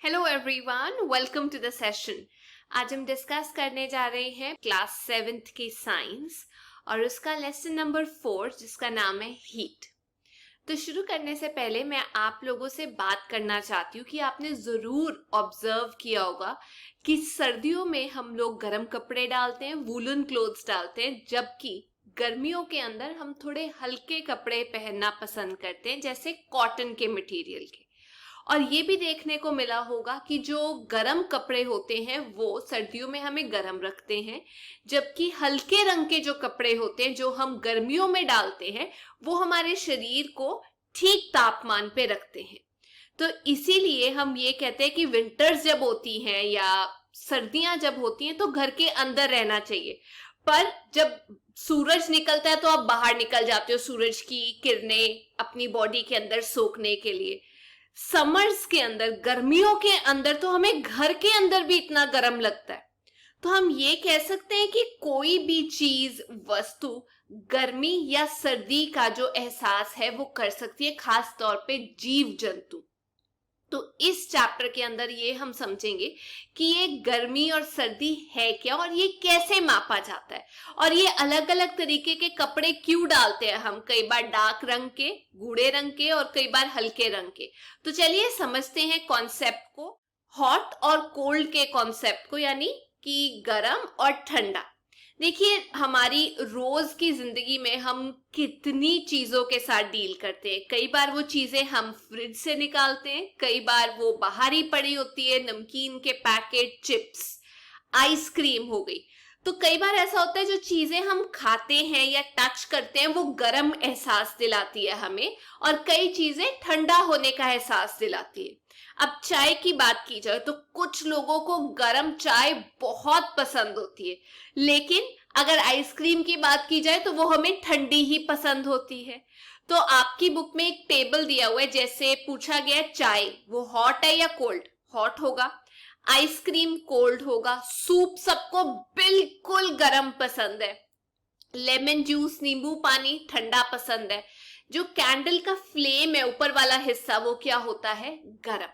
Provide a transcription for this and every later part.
Hello everyone, welcome to the session. आज हम discuss करने जा रहे हैं क्लास 7th की साइंस और उसका लेसन नंबर 4 जिसका नाम है हीट। तो शुरू करने से पहले मैं आप लोगों से बात करना चाहती हूँ कि आपने ज़रूर ऑब्जर्व किया होगा कि सर्दियों में हम लोग गर्म कपड़े डालते हैं, वूलन क्लोथ्स डालते हैं, जबकि गर्मियों के अंदर हम थोड़े हल्के कपड़े पहनना पसंद करते हैं, जैसे कॉटन के मटेरियल के। और ये भी देखने को मिला होगा कि जो गर्म कपड़े होते हैं वो सर्दियों में हमें गर्म रखते हैं, जबकि हल्के रंग के जो कपड़े होते हैं जो हम गर्मियों में डालते हैं वो हमारे शरीर को ठीक तापमान पे रखते हैं। तो इसीलिए हम ये कहते हैं कि विंटर्स जब होती हैं या सर्दियां जब होती हैं तो घर के अंदर रहना चाहिए, पर जब सूरज निकलता है तो आप बाहर निकल जाते हो सूरज की किरणें अपनी बॉडी के अंदर सोखने के लिए। समर्स के अंदर, गर्मियों के अंदर तो हमें घर के अंदर भी इतना गर्म लगता है। तो हम ये कह सकते हैं कि कोई भी चीज, वस्तु गर्मी या सर्दी का जो एहसास है वो कर सकती है, खास तौर पे जीव जंतु। तो इस चैप्टर के अंदर ये हम समझेंगे कि ये गर्मी और सर्दी है क्या और ये कैसे मापा जाता है, और ये अलग अलग तरीके के कपड़े क्यों डालते हैं हम, कई बार डार्क रंग के, गूढ़े रंग के और कई बार हल्के रंग के। तो चलिए समझते हैं कॉन्सेप्ट को, हॉट और कोल्ड के कॉन्सेप्ट को, यानी कि गर्म और ठंडा। देखिए, हमारी रोज की जिंदगी में हम कितनी चीजों के साथ डील करते हैं। कई बार वो चीजें हम फ्रिज से निकालते हैं, कई बार वो बाहर ही पड़ी होती है, नमकीन के पैकेट, चिप्स, आइसक्रीम हो गई। तो कई बार ऐसा होता है जो चीजें हम खाते हैं या टच करते हैं वो गर्म एहसास दिलाती है हमें, और कई चीजें ठंडा होने का एहसास दिलाती है। अब चाय की बात की जाए तो कुछ लोगों को गर्म चाय बहुत पसंद होती है, लेकिन अगर आइसक्रीम की बात की जाए तो वो हमें ठंडी ही पसंद होती है। तो आपकी बुक में एक टेबल दिया हुआ है, जैसे पूछा गया चाय वो हॉट है या कोल्ड, हॉट होगा, आइसक्रीम कोल्ड होगा, सूप सबको बिल्कुल गर्म पसंद है, लेमन जूस, नींबू पानी ठंडा पसंद है, जो कैंडल का फ्लेम है ऊपर वाला हिस्सा वो क्या होता है, गर्म।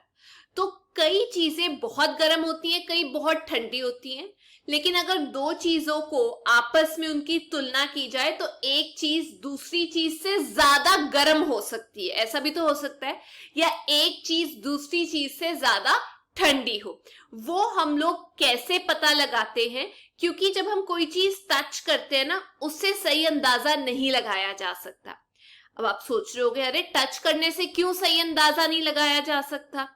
तो कई चीजें बहुत गर्म होती हैं, कई बहुत ठंडी होती हैं, लेकिन अगर दो चीजों को आपस में उनकी तुलना की जाए तो एक चीज दूसरी चीज से ज्यादा गर्म हो सकती है, ऐसा भी तो हो सकता है, या एक चीज दूसरी चीज से ज्यादा ठंडी हो। वो हम लोग कैसे पता लगाते हैं, क्योंकि जब हम कोई चीज टच करते हैं ना, उससे सही अंदाजा नहीं लगाया जा सकता। अब आप सोच रहे होगे, अरे टच करने से क्यों सही अंदाजा नहीं लगाया जा सकता।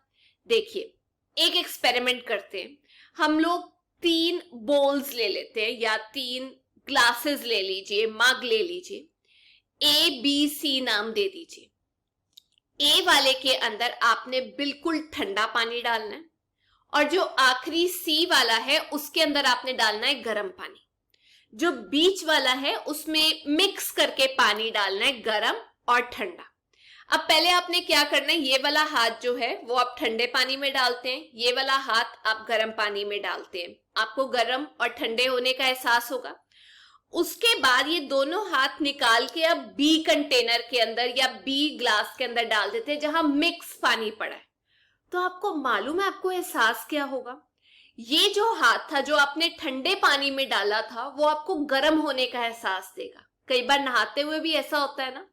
देखिए, एक एक्सपेरिमेंट करते हैं। हम लोग 3 बोल्स ले लेते हैं या 3 ग्लासेस ले लीजिए, मग ले लीजिए, ABC नाम दे दीजिए। ए वाले के अंदर आपने बिल्कुल ठंडा पानी डालना है, और जो आखिरी सी वाला है उसके अंदर आपने डालना है गर्म पानी। जो बीच वाला है उसमें मिक्स करके पानी डालना है, गर्म और ठंडा। अब पहले आपने क्या करना है, ये वाला हाथ जो है वो आप ठंडे पानी में डालते हैं, ये वाला हाथ आप गर्म पानी में डालते हैं। आपको गर्म और ठंडे होने का एहसास होगा। उसके बाद ये दोनों हाथ निकाल के अब बी कंटेनर के अंदर या बी ग्लास के अंदर डाल देते हैं जहां मिक्स पानी पड़ा है। तो आपको मालूम है आपको एहसास क्या होगा, ये जो हाथ था जो आपने ठंडे पानी में डाला था वो आपको गर्म होने का एहसास देगा। कई बार नहाते हुए भी ऐसा होता है ना।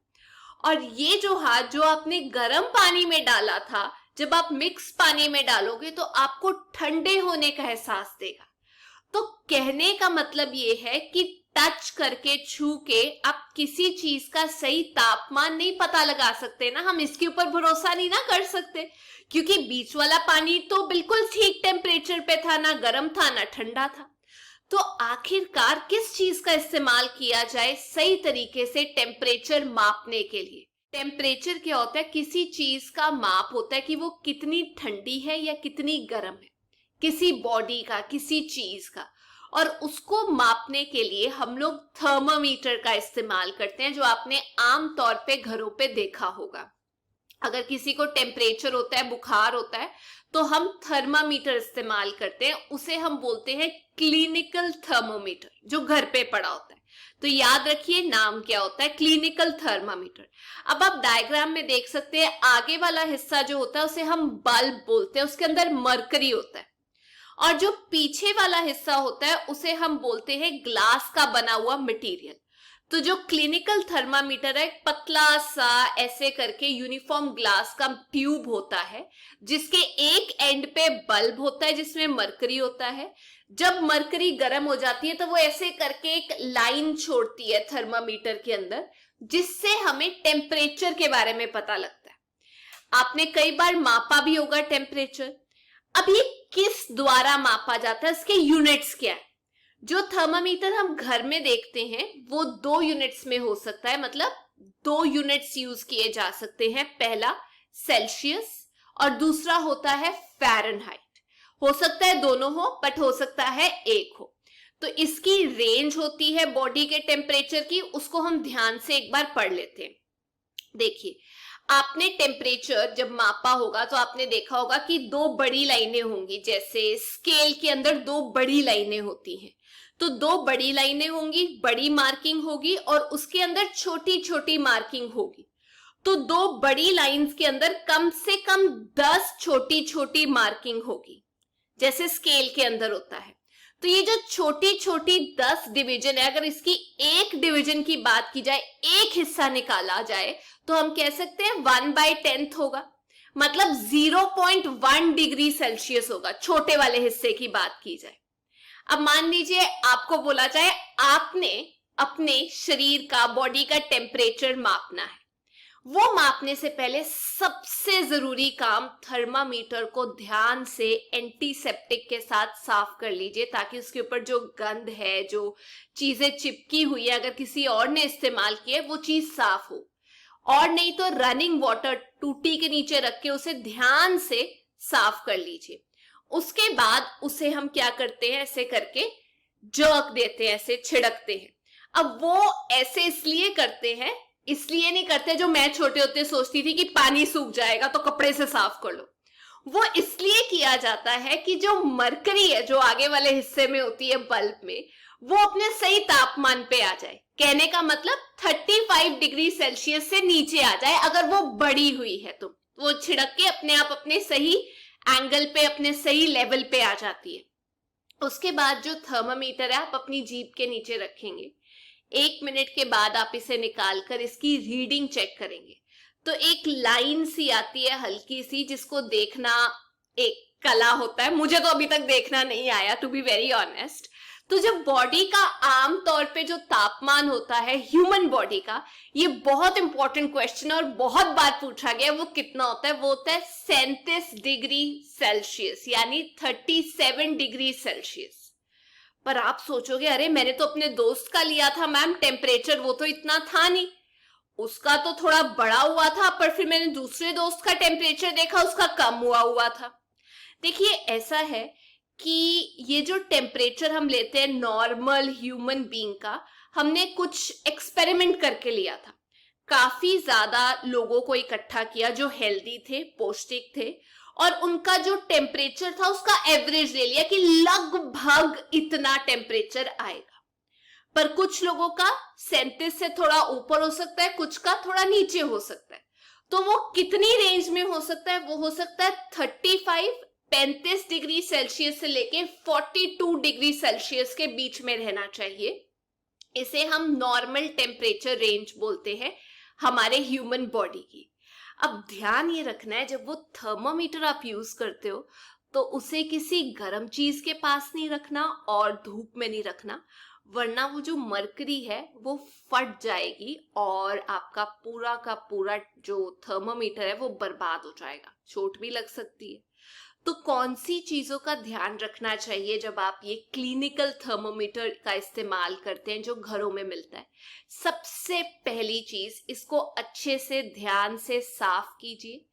और ये जो हाथ जो आपने गर्म पानी में डाला था, जब आप मिक्स पानी में डालोगे तो आपको ठंडे होने का एहसास देगा। तो कहने का मतलब ये है कि टच करके, छू के आप किसी चीज का सही तापमान नहीं पता लगा सकते ना, हम इसके ऊपर भरोसा नहीं ना कर सकते, क्योंकि बीच वाला पानी तो बिल्कुल ठीक टेम्परेचर पे था, ना गर्म था ना ठंडा था। तो आखिरकार किस चीज का इस्तेमाल किया जाए सही तरीके से टेम्परेचर मापने के लिए। टेम्परेचर क्या होता है, किसी चीज का माप होता है कि वो कितनी ठंडी है या कितनी गर्म है, किसी बॉडी का, किसी चीज का। और उसको मापने के लिए हम लोग थर्मामीटर का इस्तेमाल करते हैं, जो आपने आम तौर पे घरों पे देखा होगा। अगर किसी को टेम्परेचर होता है, बुखार होता है, तो हम थर्मामीटर इस्तेमाल करते हैं, उसे हम बोलते हैं क्लिनिकल थर्मोमीटर, जो घर पे पड़ा होता है। तो याद रखिए नाम क्या होता है, क्लिनिकल थर्मामीटर। अब आप डायग्राम में देख सकते हैं आगे वाला हिस्सा जो होता है उसे हम बल्ब बोलते हैं, उसके अंदर मरकरी होता है, और जो पीछे वाला हिस्सा होता है उसे हम बोलते हैं ग्लास का बना हुआ मटेरियल। तो जो क्लिनिकल थर्मामीटर है, पतला सा ऐसे करके यूनिफॉर्म ग्लास का ट्यूब होता है, जिसके एक एंड पे बल्ब होता है जिसमें मरकरी होता है। जब मरकरी गर्म हो जाती है तो वो ऐसे करके एक लाइन छोड़ती है थर्मामीटर के अंदर, जिससे हमें टेम्परेचर के बारे में पता लगता है। आपने कई बार मापा भी होगा टेम्परेचर। अब ये किस द्वारा मापा जाता है, इसके यूनिट्स क्या है? जो थर्मामीटर हम घर में देखते हैं वो 2 यूनिट्स में हो सकता है, मतलब 2 यूनिट्स यूज किए जा सकते हैं। पहला सेल्सियस और दूसरा होता है फ़ारेनहाइट। हो सकता है दोनों हो, बट हो सकता है एक हो। तो इसकी रेंज होती है बॉडी के टेम्परेचर की, उसको हम ध्यान से एक बार पढ़ लेते हैं। देखिए, आपने टेम्परेचर जब मापा होगा तो आपने देखा होगा कि 2 बड़ी लाइनें होंगी, जैसे स्केल के अंदर 2 बड़ी लाइनें होती हैं। तो 2 बड़ी लाइनें होंगी, बड़ी मार्किंग होगी, और उसके अंदर छोटी छोटी मार्किंग होगी। तो 2 बड़ी लाइंस के अंदर कम से कम 10 छोटी छोटी मार्किंग होगी, जैसे स्केल के अंदर होता है। तो ये जो छोटी छोटी 10 डिवीजन है, अगर इसकी एक डिवीजन की बात की जाए, एक हिस्सा निकाला जाए, तो हम कह सकते हैं 1/10 होगा, मतलब 0.1 डिग्री सेल्सियस होगा, छोटे वाले हिस्से की बात की जाए। अब मान लीजिए आपको बोला जाए आपने अपने शरीर का, बॉडी का टेम्परेचर मापना है। वो मापने से पहले सबसे जरूरी काम, थर्मामीटर को ध्यान से एंटीसेप्टिक के साथ साफ कर लीजिए, ताकि उसके ऊपर जो गंध है, जो चीजें चिपकी हुई है, अगर किसी और ने इस्तेमाल की है, वो चीज साफ हो। और नहीं तो रनिंग वाटर टूटी के नीचे रख के उसे ध्यान से साफ कर लीजिए। उसके बाद उसे हम क्या करते हैं, ऐसे करके जर्क देते हैं, ऐसे छिड़कते हैं। अब वो ऐसे इसलिए करते हैं, इसलिए नहीं करते जो मैं छोटे होते सोचती थी कि पानी सूख जाएगा तो कपड़े से साफ कर लो। वो इसलिए किया जाता है कि जो मरकरी है, जो आगे वाले हिस्से में होती है बल्ब में, वो अपने सही तापमान पे आ जाए। कहने का मतलब 35 डिग्री सेल्सियस से नीचे आ जाए। अगर वो बड़ी हुई है तो वो छिड़क के अपने आप अपने सही एंगल पे, अपने सही लेवल पे आ जाती है। उसके बाद जो थर्मामीटर है आप अपनी जीभ के नीचे रखेंगे। 1 मिनट के बाद आप इसे निकालकर इसकी रीडिंग चेक करेंगे। तो एक लाइन सी आती है हल्की सी, जिसको देखना एक कला होता है। मुझे तो अभी तक देखना नहीं आया, टू बी वेरी ऑनेस्ट। तो जब बॉडी का आम तौर पे जो तापमान होता है ह्यूमन बॉडी का, ये बहुत इंपॉर्टेंट क्वेश्चन और बहुत बार पूछा गया, वो कितना होता है? वो होता है 37 डिग्री सेल्सियस, यानी 37 डिग्री सेल्सियस। पर आप सोचोगे, अरे मैंने तो अपने दोस्त का लिया था मैम टेम्परेचर, वो तो इतना था नहीं, उसका तो थोड़ा बड़ा हुआ था, पर फिर मैंने दूसरे दोस्त का टेम्परेचर देखा, उसका कम हुआ था। देखिए, ऐसा है कि ये जो टेम्परेचर हम लेते हैं नॉर्मल ह्यूमन बीइंग का, हमने कुछ एक्सपेरिमेंट करके लिया था। काफी ज्यादा लोगों को इकट्ठा किया जो हेल्दी थे, पौष्टिक थे, और उनका जो टेम्परेचर था उसका एवरेज ले लिया कि लगभग इतना टेम्परेचर आएगा। पर कुछ लोगों का 37 से थोड़ा ऊपर हो सकता है, कुछ का थोड़ा नीचे हो सकता है। तो वो कितनी रेंज में हो सकता है? वो हो सकता है 35 डिग्री सेल्सियस से लेके 42 डिग्री सेल्सियस के बीच में रहना चाहिए। इसे हम नॉर्मल टेम्परेचर रेंज बोलते हैं हमारे ह्यूमन बॉडी की। अब ध्यान ये रखना है, जब वो थर्मामीटर आप यूज करते हो तो उसे किसी गर्म चीज के पास नहीं रखना और धूप में नहीं रखना, वरना वो जो मरकरी है वो फट जाएगी और आपका पूरा का पूरा जो थर्मामीटर है वो बर्बाद हो जाएगा, चोट भी लग सकती है। तो कौन सी चीजों का ध्यान रखना चाहिए जब आप ये क्लिनिकल थर्मोमीटर का इस्तेमाल करते हैं जो घरों में मिलता है? सबसे पहली चीज, इसको अच्छे से ध्यान से साफ कीजिए।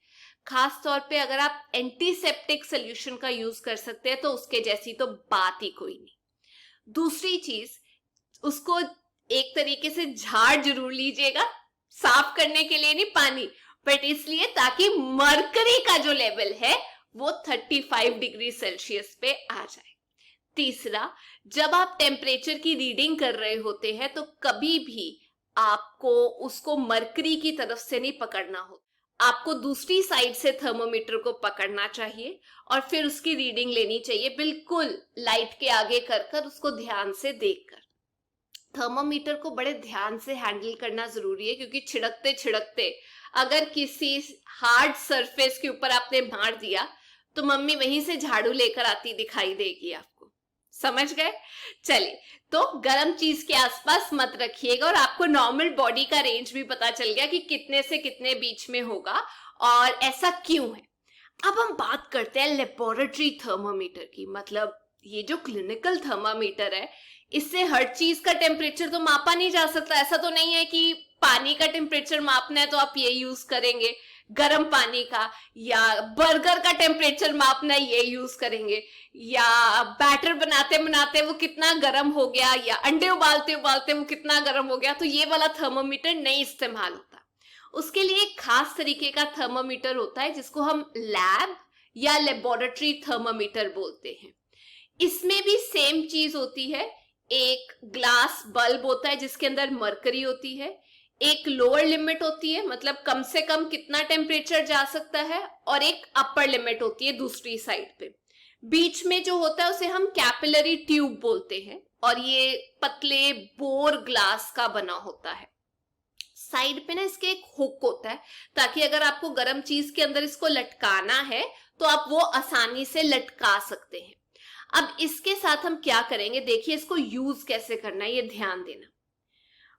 खास तौर पे अगर आप एंटीसेप्टिक सोल्यूशन का यूज कर सकते हैं तो उसके जैसी तो बात ही कोई नहीं। दूसरी चीज, उसको एक तरीके से झाड़ जरूर लीजिएगा, साफ करने के लिए नहीं पानी, बट इसलिए ताकि मरकरी का जो लेवल है वो 35 डिग्री सेल्सियस पे आ जाए। तीसरा, जब आप टेम्परेचर की रीडिंग कर रहे होते हैं तो कभी भी आपको उसको मरकरी की तरफ से नहीं पकड़ना हो, आपको दूसरी साइड से थर्मोमीटर को पकड़ना चाहिए और फिर उसकी रीडिंग लेनी चाहिए, बिल्कुल लाइट के आगे कर कर उसको ध्यान से देखकर। थर्मोमीटर को बड़े ध्यान से हैंडल करना जरूरी है, क्योंकि छिड़कते छिड़कते अगर किसी हार्ड सरफेस के ऊपर आपने मार दिया तो मम्मी वहीं से झाड़ू लेकर आती दिखाई देगी आपको। समझ गए? चलिए, तो गर्म चीज के आसपास मत रखिएगा और आपको नॉर्मल बॉडी का रेंज भी पता चल गया कि कितने से कितने बीच में होगा और ऐसा क्यों है। अब हम बात करते हैं लेबोरेटरी थर्मोमीटर की। मतलब ये जो क्लिनिकल थर्मामीटर है, इससे हर चीज का टेम्परेचर तो मापा नहीं जा सकता। ऐसा तो नहीं है कि पानी का टेम्परेचर मापना है तो आप ये यूज करेंगे गर्म पानी का, या बर्गर का टेम्परेचर मापना है ये यूज करेंगे, या बैटर बनाते बनाते वो कितना गर्म हो गया, या अंडे उबालते उबालते वो कितना गर्म हो गया, तो ये वाला थर्मोमीटर नहीं इस्तेमाल होता। उसके लिए एक खास तरीके का थर्मोमीटर होता है जिसको हम लैब या लेबोरेटरी थर्मोमीटर बोलते हैं। इसमें भी सेम चीज होती है। एक ग्लास बल्ब होता है जिसके अंदर मरकरी होती है, एक लोअर लिमिट होती है, मतलब कम से कम कितना टेम्परेचर जा सकता है, और एक अपर लिमिट होती है दूसरी साइड पे। बीच में जो होता है उसे हम कैपिलरी ट्यूब बोलते हैं और ये पतले बोर ग्लास का बना होता है। साइड पे ना इसके एक हुक होता है, ताकि अगर आपको गर्म चीज के अंदर इसको लटकाना है तो आप वो आसानी से लटका सकते हैं। अब इसके साथ हम क्या करेंगे, देखिए इसको यूज कैसे करना है, ये ध्यान देना।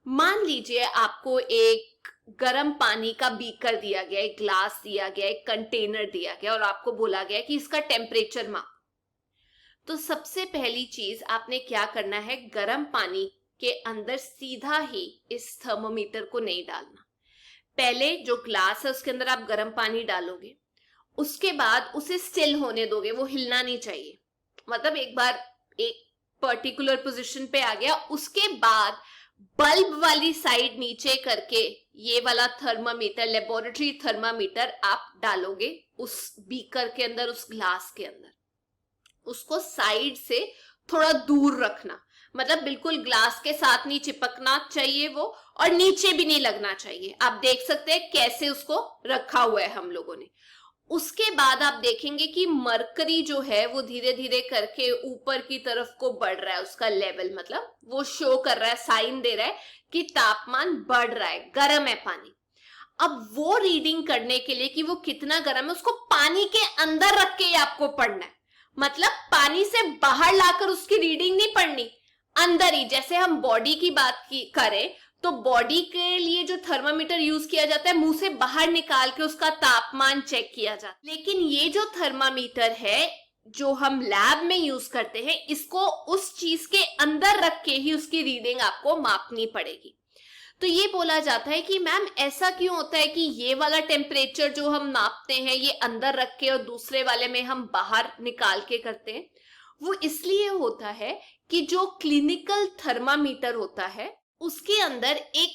मान लीजिए आपको एक गर्म पानी का बीकर दिया गया, एक ग्लास दिया गया, एक कंटेनर दिया गया और आपको बोला गया कि इसका टेम्परेचर माप। तो सबसे पहली चीज आपने क्या करना है, गर्म पानी के अंदर सीधा ही इस थर्मोमीटर को नहीं डालना। पहले जो ग्लास है उसके अंदर आप गर्म पानी डालोगे, उसके बाद उसे स्टिल होने दोगे, वो हिलना नहीं चाहिए। मतलब एक बार एक पर्टिकुलर पोजीशन पे आ गया, उसके बाद बल्ब वाली साइड नीचे करके ये वाला थर्मामीटर, लेबोरेटरी थर्मामीटर आप डालोगे उस बीकर के अंदर, उस ग्लास के अंदर। उसको साइड से थोड़ा दूर रखना, मतलब बिल्कुल ग्लास के साथ नहीं चिपकना चाहिए वो, और नीचे भी नहीं लगना चाहिए। आप देख सकते हैं कैसे उसको रखा हुआ है हम लोगों ने। उसके बाद आप देखेंगे कि मरकरी जो है वो धीरे धीरे करके ऊपर की तरफ को बढ़ रहा है, उसका लेवल, मतलब वो शो कर रहा है, साइन दे रहा है कि तापमान बढ़ रहा है, गर्म है पानी। अब वो रीडिंग करने के लिए कि वो कितना गर्म है, उसको पानी के अंदर रख के आपको पढ़ना है। मतलब पानी से बाहर लाकर उसकी रीडिंग नहीं पढ़नी, अंदर ही। जैसे हम बॉडी की बात करें तो बॉडी के लिए जो थर्मामीटर यूज किया जाता है, मुंह से बाहर निकाल के उसका तापमान चेक किया जाता है। लेकिन ये जो थर्मामीटर है जो हम लैब में यूज करते हैं, इसको उस चीज के अंदर रख के ही उसकी रीडिंग आपको मापनी पड़ेगी। तो ये बोला जाता है कि मैम ऐसा क्यों होता है कि ये वाला टेम्परेचर जो हम नापते हैं ये अंदर रख के और दूसरे वाले में हम बाहर निकाल के करते हैं। वो इसलिए होता है कि जो क्लिनिकल थर्मामीटर होता है उसके अंदर एक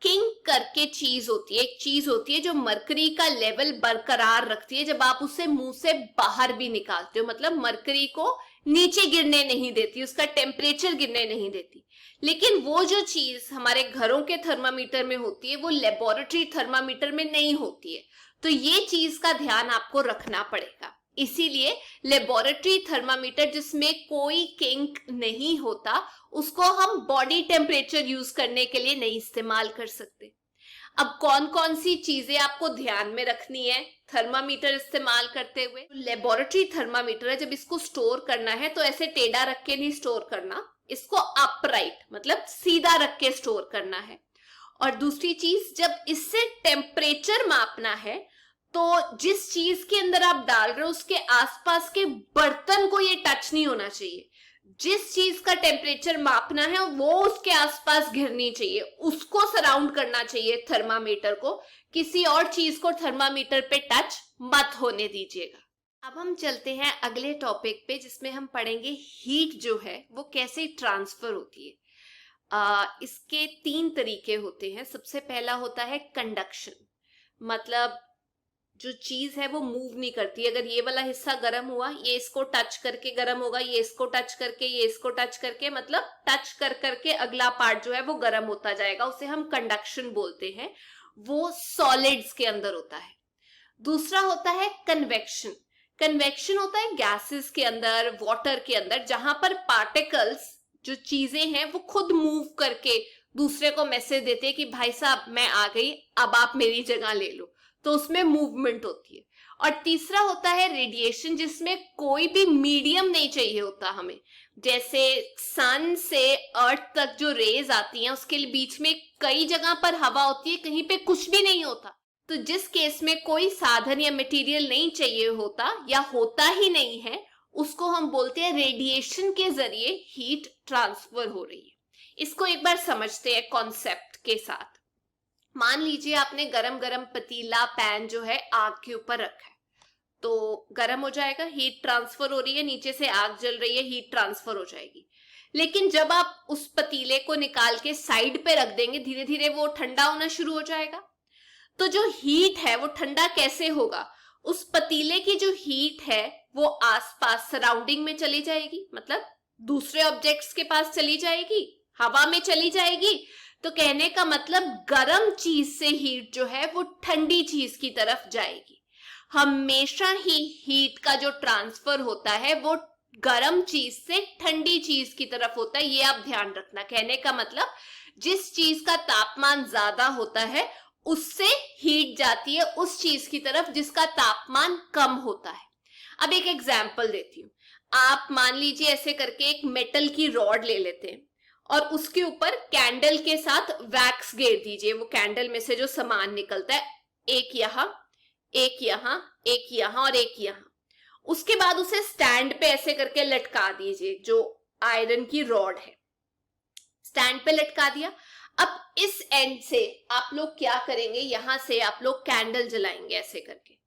किंग करके चीज होती है, एक चीज होती है जो मरकरी का लेवल बरकरार रखती है जब आप उसे मुंह से बाहर भी निकालते हो। मतलब मरकरी को नीचे गिरने नहीं देती, उसका टेम्परेचर गिरने नहीं देती। लेकिन वो जो चीज हमारे घरों के थर्मामीटर में होती है वो लेबोरेटरी थर्मामीटर में नहीं होती है। तो ये चीज का ध्यान आपको रखना पड़ेगा। इसीलिए लेबोरेटरी थर्मामीटर जिसमें कोई किंक नहीं होता, उसको हम बॉडी टेम्परेचर यूज करने के लिए नहीं इस्तेमाल कर सकते। अब कौन कौन सी चीजें आपको ध्यान में रखनी है थर्मामीटर इस्तेमाल करते हुए। लेबोरेटरी थर्मामीटर है, जब इसको स्टोर करना है तो ऐसे टेढ़ा रख के नहीं स्टोर करना, इसको अपराइट मतलब सीधा रख के स्टोर करना है। और दूसरी चीज, जब इससे टेम्परेचर मापना है तो जिस चीज के अंदर आप डाल रहे हो उसके आसपास के बर्तन को ये टच नहीं होना चाहिए। जिस चीज का टेम्परेचर मापना है वो उसके आसपास घिरनी चाहिए, उसको सराउंड करना चाहिए थर्मामीटर को। किसी और चीज को थर्मामीटर पे टच मत होने दीजिएगा। अब हम चलते हैं अगले टॉपिक पे, जिसमें हम पढ़ेंगे हीट जो है वो कैसे ट्रांसफर होती है। इसके 3 तरीके होते हैं। सबसे पहला होता है कंडक्शन, मतलब जो चीज है वो मूव नहीं करती। अगर ये वाला हिस्सा गर्म हुआ, ये इसको टच करके गर्म होगा, ये इसको टच करके, ये इसको टच करके, मतलब टच कर करके अगला पार्ट जो है वो गर्म होता जाएगा। उसे हम कंडक्शन बोलते हैं। वो सॉलिड्स के अंदर होता है। दूसरा होता है कन्वेक्शन। कन्वेक्शन होता है गैसेस के अंदर, वाटर के अंदर, जहां पर पार्टिकल्स, जो चीजें हैं, वो खुद मूव करके दूसरे को मैसेज देते हैं कि भाई साहब मैं आ गई, अब आप मेरी जगह ले लो। तो उसमें मूवमेंट होती है। और तीसरा होता है रेडिएशन, जिसमें कोई भी मीडियम नहीं चाहिए होता हमें। जैसे सन से अर्थ तक जो रेज आती हैं, उसके बीच में कई जगह पर हवा होती है, कहीं पे कुछ भी नहीं होता। तो जिस केस में कोई साधन या मटेरियल नहीं चाहिए होता या होता ही नहीं है, उसको हम बोलते हैं रेडिएशन के जरिए हीट ट्रांसफर हो रही है। इसको एक बार समझते हैं कॉन्सेप्ट के साथ। मान लीजिए आपने गरम गरम पतीला, पैन जो है आग के ऊपर रखा है, तो गरम हो जाएगा, हीट ट्रांसफर हो रही है, नीचे से आग जल रही है, हीट ट्रांसफर हो जाएगी। लेकिन जब आप उस पतीले को निकाल के साइड पे रख देंगे, धीरे धीरे वो ठंडा होना शुरू हो जाएगा। तो जो हीट है वो ठंडा कैसे होगा? उस पतीले की जो हीट है वो आसपास सराउंडिंग में चली जाएगी, मतलब दूसरे ऑब्जेक्ट्स के पास चली जाएगी, हवा में चली जाएगी। तो कहने का मतलब गर्म चीज से हीट जो है वो ठंडी चीज की तरफ जाएगी। हमेशा ही हीट का जो ट्रांसफर होता है वो गर्म चीज से ठंडी चीज की तरफ होता है। ये आप ध्यान रखना। कहने का मतलब जिस चीज का तापमान ज्यादा होता है उससे हीट जाती है उस चीज की तरफ जिसका तापमान कम होता है। अब एक एग्जाम्पल देती हूँ। आप मान लीजिए ऐसे करके एक मेटल की रॉड ले लेते हैं और उसके ऊपर कैंडल के साथ वैक्स घेर दीजिए। वो कैंडल में से जो सामान निकलता है, एक यहाँ, एक यहाँ, एक यहाँ और एक यहाँ। उसके बाद उसे स्टैंड पे ऐसे करके लटका दीजिए, जो आयरन की रॉड है। स्टैंड पे लटका दिया। अब इस एंड से आप लोग क्या करेंगे, यहां से आप लोग कैंडल जलाएंगे ऐसे करके।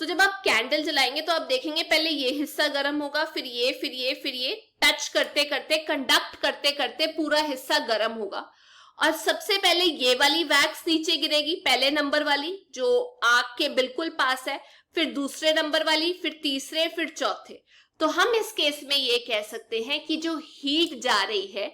तो जब आप कैंडल जलाएंगे तो आप देखेंगे पहले ये हिस्सा गर्म होगा, फिर ये, फिर ये, फिर ये, टच करते करते, कंडक्ट करते करते पूरा हिस्सा गर्म होगा। और सबसे पहले ये वाली वैक्स नीचे गिरेगी, पहले नंबर वाली जो आग के बिल्कुल पास है, फिर दूसरे नंबर वाली, फिर तीसरे, फिर चौथे। तो हम इस केस में ये कह सकते हैं कि जो हीट जा रही है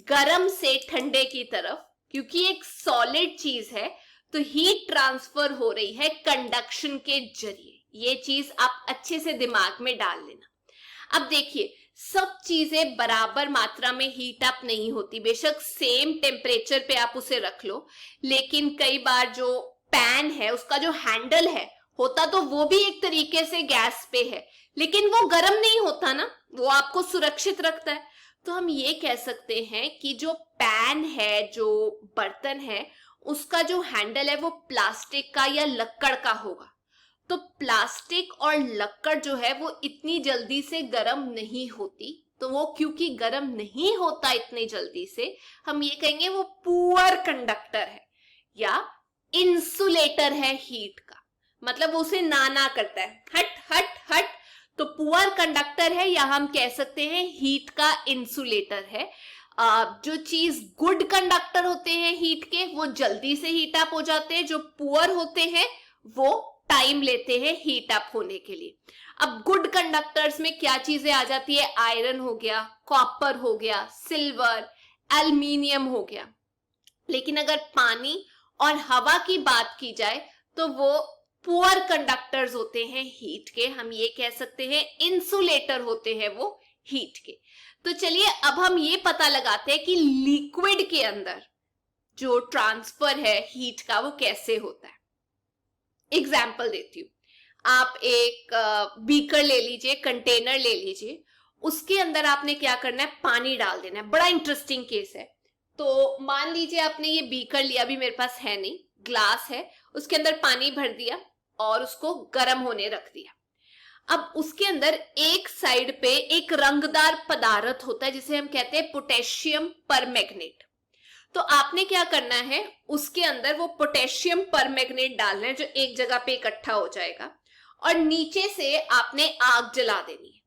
गर्म से ठंडे की तरफ, क्योंकि एक सॉलिड चीज है, तो हीट ट्रांसफर हो रही है कंडक्शन के जरिए। ये चीज आप अच्छे से दिमाग में डाल लेना। अब देखिए, सब चीजें बराबर मात्रा में हीट अप नहीं होती। बेशक सेम टेम्परेचर पे आप उसे रख लो, लेकिन कई बार जो पैन है उसका जो हैंडल है, होता तो वो भी एक तरीके से गैस पे है, लेकिन वो गर्म नहीं होता ना, वो आपको सुरक्षित रखता है। तो हम ये कह सकते हैं कि जो पैन है, जो बर्तन है, उसका जो हैंडल है वो प्लास्टिक का या लक्कड़ का होगा। तो प्लास्टिक और लक्कड़ जो है वो इतनी जल्दी से गर्म नहीं होती। तो वो क्योंकि गर्म नहीं होता इतनी जल्दी से, हम ये कहेंगे वो पुअर कंडक्टर है या इंसुलेटर है हीट का। मतलब वो उसे ना करता है, हट हट हट। तो पुअर कंडक्टर है या हम कह सकते हैं हीट का इंसुलेटर है। जो चीज गुड कंडक्टर होते हैं हीट के, वो जल्दी से हीट अप हो जाते हैं। जो पुअर होते हैं वो टाइम लेते हैं हीट अप होने के लिए। अब गुड कंडक्टर्स में क्या चीजें आ जाती है? आयरन हो गया, कॉपर हो गया, सिल्वर, एल्युमिनियम हो गया। लेकिन अगर पानी और हवा की बात की जाए तो वो पुअर कंडक्टर्स होते हैं हीट के। हम ये कह सकते हैं इंसुलेटर होते हैं वो हीट के। तो चलिए अब हम ये पता लगाते हैं कि लिक्विड के अंदर जो ट्रांसफर है हीट का वो कैसे होता है। एग्जाम्पल देती हूँ। आप एक बीकर ले लीजिए, कंटेनर ले लीजिए, उसके अंदर आपने क्या करना है, पानी डाल देना है। बड़ा इंटरेस्टिंग केस है। तो मान लीजिए आपने ये बीकर लिया, अभी मेरे पास है नहीं, ग्लास है, उसके अंदर पानी भर दिया और उसको गर्म होने रख दिया। अब उसके अंदर एक साइड पे एक रंगदार पदार्थ होता है जिसे हम कहते हैं पोटेशियम परमैंगनेट। तो आपने क्या करना है, उसके अंदर वो पोटेशियम परमैंगनेट डालना है जो एक जगह पे इकट्ठा हो जाएगा, और नीचे से आपने आग जला देनी है।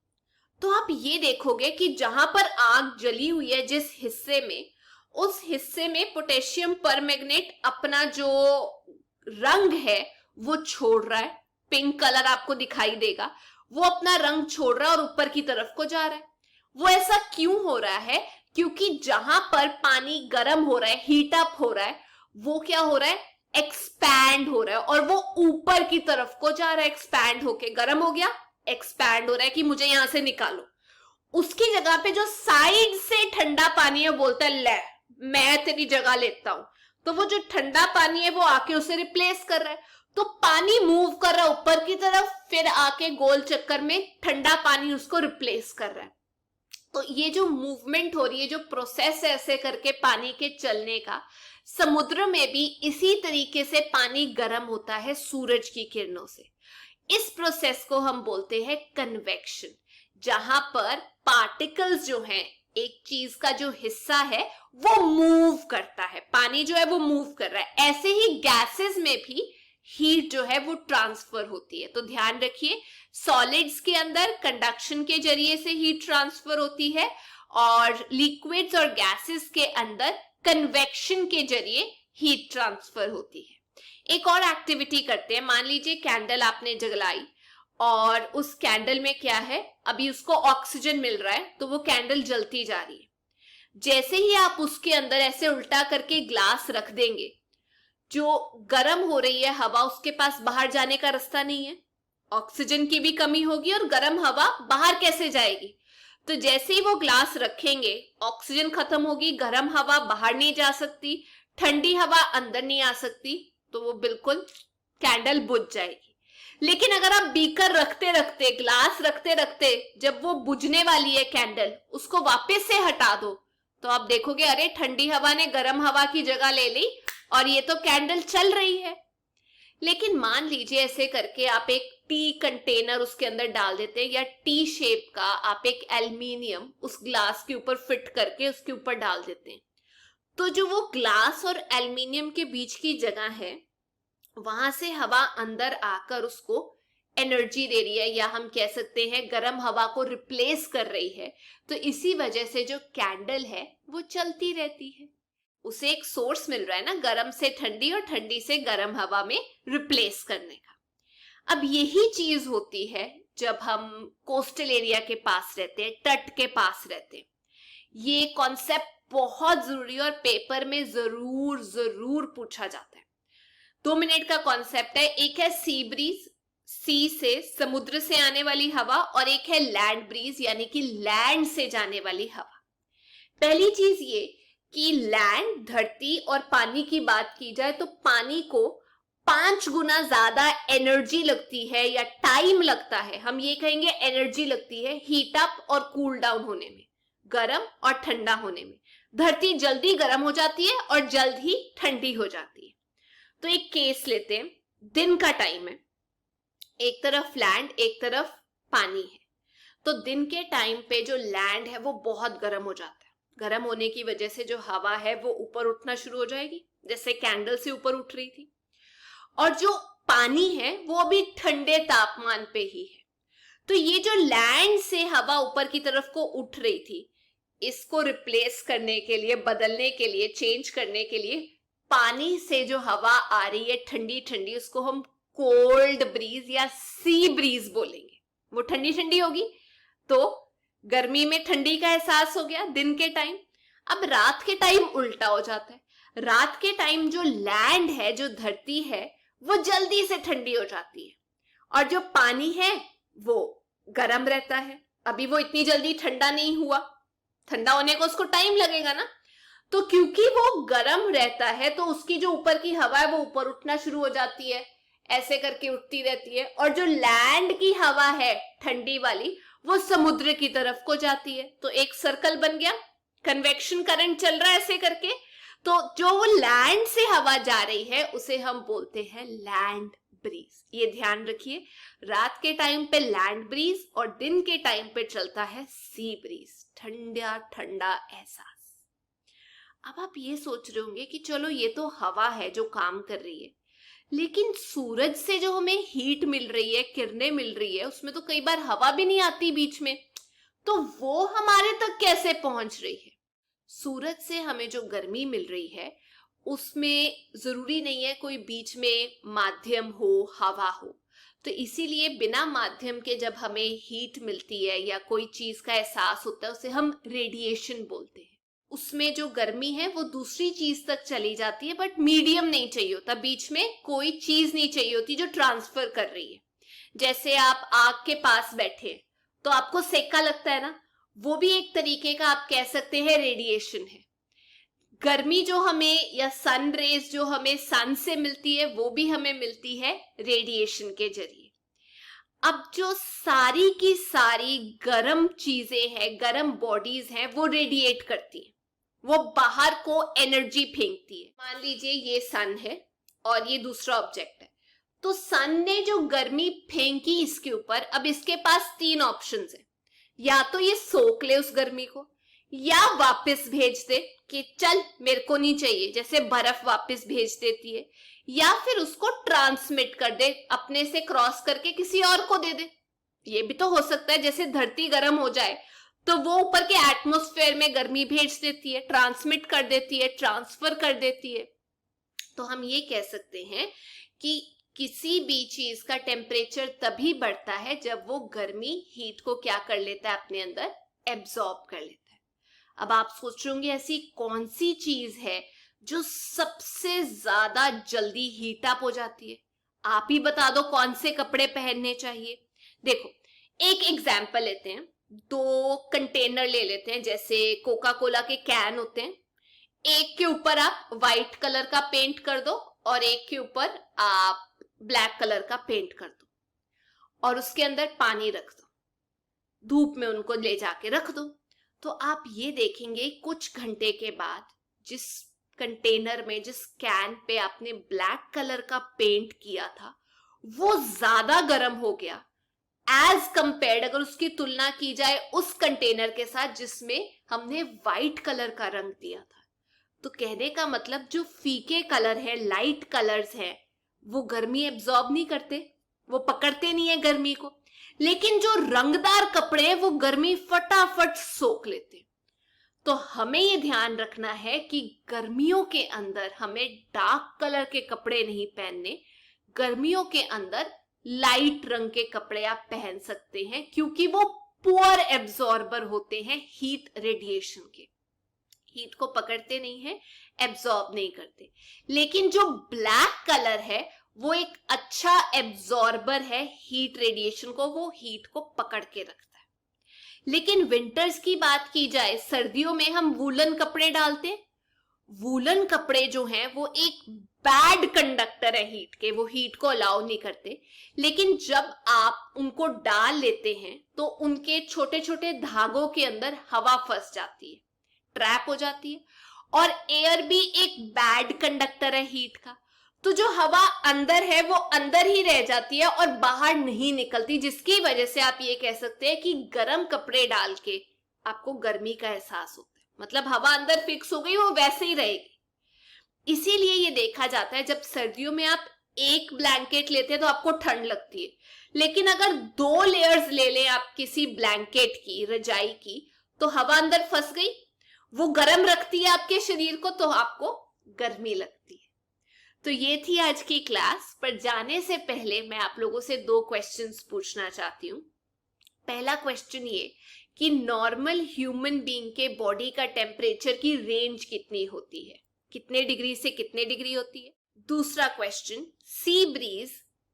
तो आप ये देखोगे कि जहां पर आग जली हुई है जिस हिस्से में, उस हिस्से में पोटेशियम परमैंगनेट अपना जो रंग है वो छोड़ रहा है पिंक कलर आपको दिखाई देगा, वो अपना रंग छोड़ रहा है और ऊपर की तरफ को जा रहा है। वो ऐसा क्यों हो रहा है? क्योंकि जहां पर पानी गर्म हो रहा है, हीट अप हो रहा है, वो क्या हो रहा है? एक्सपैंड हो रहा है और वो ऊपर की तरफ को जा रहा है। एक्सपैंड होके गर्म हो गया, एक्सपैंड हो रहा है कि मुझे यहां से निकालो। उसकी जगह पे जो साइड से ठंडा पानी है बोलता है ले मैं तेरी जगह लेता हूं। तो वो जो ठंडा पानी है वो आके उसे रिप्लेस कर रहा है। तो पानी मूव कर रहा है ऊपर की तरफ, फिर आके गोल चक्कर में ठंडा पानी उसको रिप्लेस कर रहा है। तो ये जो मूवमेंट हो रही है, जो प्रोसेस है ऐसे करके पानी के चलने का, समुद्र में भी इसी तरीके से पानी गर्म होता है सूरज की किरणों से। इस प्रोसेस को हम बोलते हैं कन्वेक्शन, जहां पर पार्टिकल्स जो हैं, एक चीज का जो हिस्सा है वो मूव करता है, पानी जो है वो मूव कर रहा है। ऐसे ही गैसेस में भी हीट जो है वो ट्रांसफर होती है। तो ध्यान रखिए, सॉलिड्स के अंदर कंडक्शन के जरिए से हीट ट्रांसफर होती है और लिक्विड्स और गैसेस के अंदर कन्वेक्शन के जरिए हीट ट्रांसफर होती है। एक और एक्टिविटी करते हैं। मान लीजिए कैंडल आपने जलाई और उस कैंडल में क्या है, अभी उसको ऑक्सीजन मिल रहा है तो वो कैंडल जलती जा रही है। जैसे ही आप उसके अंदर ऐसे उल्टा करके ग्लास रख देंगे, जो गर्म हो रही है हवा, उसके पास बाहर जाने का रास्ता नहीं है, ऑक्सीजन की भी कमी होगी और गर्म हवा बाहर कैसे जाएगी? तो जैसे ही वो ग्लास रखेंगे, ऑक्सीजन खत्म होगी, गर्म हवा बाहर नहीं जा सकती, ठंडी हवा अंदर नहीं आ सकती, तो वो बिल्कुल कैंडल बुझ जाएगी। लेकिन अगर आप बीकर रखते रखते, ग्लास रखते रखते, जब वो बुझने वाली है कैंडल, उसको वापस से हटा दो, तो आप देखोगे अरे ठंडी हवा ने गर्म हवा की जगह ले ली और ये तो कैंडल चल रही है। लेकिन मान लीजिए ऐसे करके आप एक टी कंटेनर उसके अंदर डाल देते हैं, या टी शेप का आप एक एल्युमिनियम उस ग्लास के ऊपर फिट करके उसके ऊपर डाल देते हैं, तो जो वो ग्लास और एल्युमिनियम के बीच की जगह है, वहां से हवा अंदर आकर उसको एनर्जी दे रही है, या हम कह सकते हैं गर्म हवा को रिप्लेस कर रही है। तो इसी वजह से जो कैंडल है वो चलती रहती है, उसे एक सोर्स मिल रहा है ना, गर्म से ठंडी और ठंडी से गर्म हवा में रिप्लेस करने का। अब यही चीज होती है जब हम कोस्टल एरिया के पास रहते हैं, तट के पास रहते हैं। ये कॉन्सेप्ट बहुत जरूरी है और पेपर में जरूर जरूर पूछा जाता है। 2 मिनट का कॉन्सेप्ट है। एक है सी ब्रीज, सी से समुद्र से आने वाली हवा, और एक है लैंड ब्रीज यानी कि लैंड से जाने वाली हवा। पहली चीज ये कि लैंड, धरती और पानी की बात की जाए तो पानी को 5 गुना ज्यादा एनर्जी लगती है या टाइम लगता है, हम ये कहेंगे एनर्जी लगती है हीट अप और कूल डाउन होने में, गर्म और ठंडा होने में। धरती जल्दी गर्म हो जाती है और जल्द ही ठंडी हो जाती है। तो एक केस लेते हैं, दिन का टाइम है, एक तरफ लैंड एक तरफ पानी है। तो दिन के टाइम पे जो लैंड है वो बहुत गर्म हो जाता है। गर्म होने की वजह से जो हवा है वो ऊपर उठना शुरू हो जाएगी, जैसे कैंडल से ऊपर उठ रही थी। और जो पानी है वो अभी ठंडे तापमान पे ही है। तो ये जो लैंड से हवा ऊपर की तरफ को उठ रही थी, इसको रिप्लेस करने के लिए, बदलने के लिए, चेंज करने के लिए पानी से जो हवा आ रही है ठंडी ठंडी, उसको हम कोल्ड ब्रीज या सी ब्रीज बोलेंगे। वो ठंडी ठंडी होगी, तो गर्मी में ठंडी का एहसास हो गया दिन के टाइम। अब रात के टाइम उल्टा हो जाता है। रात के टाइम जो लैंड है, जो धरती है, वो जल्दी से ठंडी हो जाती है और जो पानी है वो गर्म रहता है। अभी वो इतनी जल्दी ठंडा नहीं हुआ, ठंडा होने को उसको टाइम लगेगा ना। तो क्योंकि वो गर्म रहता है तो उसकी जो ऊपर की हवा है वो ऊपर उठना शुरू हो जाती है, ऐसे करके उठती रहती है। और जो लैंड की हवा है ठंडी वाली, वो समुद्र की तरफ को जाती है। तो एक सर्कल बन गया, कन्वेक्शन करंट चल रहा है ऐसे करके। तो जो वो लैंड से हवा जा रही है उसे हम बोलते हैं लैंड ब्रीज। ये ध्यान रखिए, रात के टाइम पे लैंड ब्रीज और दिन के टाइम पे चलता है सी ब्रीज, ठंडा ठंडा एहसास। अब आप ये सोच रहे होंगे कि चलो ये तो हवा है जो काम कर रही है, लेकिन सूरज से जो हमें हीट मिल रही है, किरणें मिल रही है, उसमें तो कई बार हवा भी नहीं आती बीच में, तो वो हमारे तक कैसे पहुंच रही है? सूरज से हमें जो गर्मी मिल रही है उसमें जरूरी नहीं है कोई बीच में माध्यम हो, हवा हो। तो इसीलिए बिना माध्यम के जब हमें हीट मिलती है या कोई चीज का एहसास होता है उसे हम रेडिएशन बोलते हैं। उसमें जो गर्मी है वो दूसरी चीज तक चली जाती है, बट मीडियम नहीं चाहिए होता, बीच में कोई चीज नहीं चाहिए होती जो ट्रांसफर कर रही है। जैसे आप आग के पास बैठे तो आपको सेका लगता है ना, वो भी एक तरीके का आप कह सकते हैं रेडिएशन है। गर्मी जो हमें या सन रेज जो हमें सन से मिलती है वो भी हमें मिलती है रेडिएशन के जरिए। अब जो सारी की सारी गर्म चीजें हैं, गर्म बॉडीज हैं, वो रेडिएट करती है, वो बाहर को एनर्जी फेंकती है। मान लीजिए ये सन है और ये दूसरा ऑब्जेक्ट है, तो सन ने जो गर्मी फेंकी इसके ऊपर, अब इसके पास तीन ऑप्शंस हैं। या तो ये सोख ले उस गर्मी को, या वापस भेज दे कि चल मेरे को नहीं चाहिए, जैसे बर्फ वापस भेज देती है, या फिर उसको ट्रांसमिट कर दे, अपने से क्रॉस करके किसी और को दे दे। ये भी तो हो सकता है, जैसे धरती गर्म हो जाए तो वो ऊपर के एटमॉस्फेयर में गर्मी भेज देती है, ट्रांसमिट कर देती है, ट्रांसफर कर देती है। तो हम ये कह सकते हैं कि किसी भी चीज का टेम्परेचर तभी बढ़ता है जब वो गर्मी हीट को क्या कर लेता है, अपने अंदर एब्जॉर्ब कर लेता है। अब आप सोच रहे होंगे ऐसी कौन सी चीज है जो सबसे ज्यादा जल्दी हीट अप हो जाती है? आप ही बता दो कौन से कपड़े पहनने चाहिए। देखो एक एग्जाम्पल लेते हैं, दो कंटेनर ले लेते हैं, जैसे कोका कोला के कैन होते हैं। एक के ऊपर आप व्हाइट कलर का पेंट कर दो और एक के ऊपर आप ब्लैक कलर का पेंट कर दो और उसके अंदर पानी रख दो, धूप में उनको ले जाके रख दो। तो आप ये देखेंगे कुछ घंटे के बाद जिस कंटेनर में, जिस कैन पे आपने ब्लैक कलर का पेंट किया था, वो ज्यादा गर्म हो गया एज कंपेयर्ड, अगर उसकी तुलना की जाए उस कंटेनर के साथ जिसमें हमने व्हाइट कलर का रंग दिया था। तो कहने का मतलब जो फीके कलर है, लाइट कलर्स हैं, वो गर्मी एब्जॉर्ब नहीं करते, वो पकड़ते नहीं है गर्मी को, लेकिन जो रंगदार कपड़े हैं वो गर्मी फटाफट सोख लेते। तो हमें ये ध्यान रखना है कि गर्मियों के अंदर हमें डार्क कलर के कपड़े नहीं पहनने, गर्मियों के अंदर लाइट रंग के कपड़े आप पहन सकते हैं, क्योंकि वो पुअर एब्जॉर्बर होते हैं हीट रेडिएशन के, हीट को पकड़ते नहीं है, एब्जॉर्ब नहीं करते। लेकिन जो ब्लैक कलर है वो एक अच्छा एब्जॉर्बर है हीट रेडिएशन को, वो हीट को पकड़ के रखता है। लेकिन विंटर्स की बात की जाए, सर्दियों में हम वूलन कपड़े डालते हैं। वूलन कपड़े जो हैं वो एक बैड कंडक्टर है हीट के, वो हीट को अलाउ नहीं करते। लेकिन जब आप उनको डाल लेते हैं तो उनके छोटे छोटे धागों के अंदर हवा फंस जाती है, ट्रैप हो जाती है। और एयर भी एक बैड कंडक्टर है हीट का, तो जो हवा अंदर है वो अंदर ही रह जाती है और बाहर नहीं निकलती, जिसकी वजह से आप ये कह सकते हैं कि गर्म कपड़े डाल के आपको गर्मी का एहसास होता है। मतलब हवा अंदर फिक्स हो गई, वो वैसे ही रहेगी। इसीलिए ये देखा जाता है जब सर्दियों में आप एक ब्लैंकेट लेते हैं तो आपको ठंड लगती है, लेकिन अगर 2 लेयर्स ले लें आप किसी ब्लैंकेट की, रजाई की, तो हवा अंदर फंस गई, वो गर्म रखती है आपके शरीर को, तो आपको गर्मी लगती है। तो ये थी आज की क्लास। पर जाने से पहले मैं आप लोगों से 2 क्वेश्चंस पूछना चाहती हूँ। पहला क्वेश्चन ये कि नॉर्मल ह्यूमन बीइंग के बॉडी का टेम्परेचर की रेंज कितनी होती है, कितने डिग्री से कितने डिग्री होती है। दूसरा क्वेश्चन, सी ब्रीज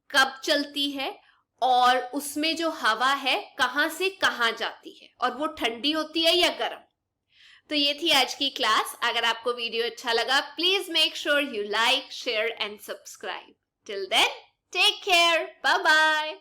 कब चलती है और उसमें जो हवा है कहां से कहां जाती है, और वो ठंडी होती है या गर्म। तो ये थी आज की क्लास। अगर आपको वीडियो अच्छा लगा, please make sure you like, share and subscribe. Till then, take care, bye bye.